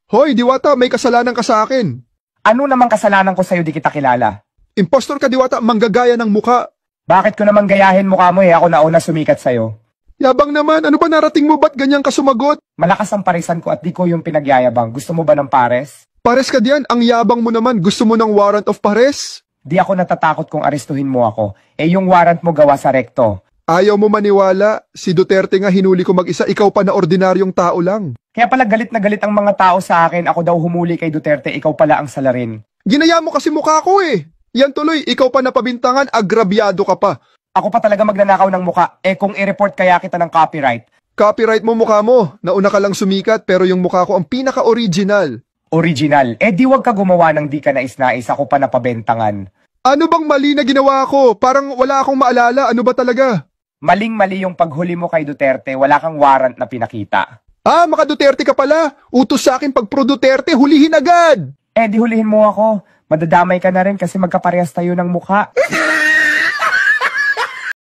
Hoy, Diwata, may kasalanan ka sa akin. Ano namang kasalanan ko sa'yo di kita kilala? Impostor ka, Diwata, manggagaya ng muka. Bakit ko naman gayahin mukha mo ako nauna sumikat sa'yo? Yabang naman, ano ba narating mo, ba't ganyan ka sumagot? Malakas ang parisan ko at di ko yung pinagyayabang. Gusto mo ba ng pares? Pares ka diyan, ang yabang mo naman, gusto mo ng warrant of pares? Di ako natatakot kung arestuhin mo ako. Yung warrant mo gawa sa rekto. Ayaw mo maniwala, si Duterte nga hinuli ko mag-isa, ikaw pa na ordinaryong tao lang. Kaya pala galit na galit ang mga tao sa akin, ako daw humuli kay Duterte, ikaw pala ang salarin. Ginaya mo kasi mukha ko eh. Yan tuloy, ikaw pa napabintangan, agrabyado ka pa. Ako pa talaga magnanakaw ng muka, kung i-report kaya kita ng copyright. Copyright mo mukha mo, nauna ka lang sumikat pero yung mukha ko ang pinaka-original. Original, di wag ka gumawa ng di ka nais-nais, ako pa napabentangan. Ano bang mali na ginawa ko? Parang wala akong maalala, ano ba talaga? Maling-mali yung paghuli mo kay Duterte, wala kang warrant na pinakita. Ah, maka Duterte ka pala. Utos sa akin pag pro Duterte, hulihin agad. Di hulihin mo ako. Madadamay ka na rin kasi magkaparehas tayo ng mukha.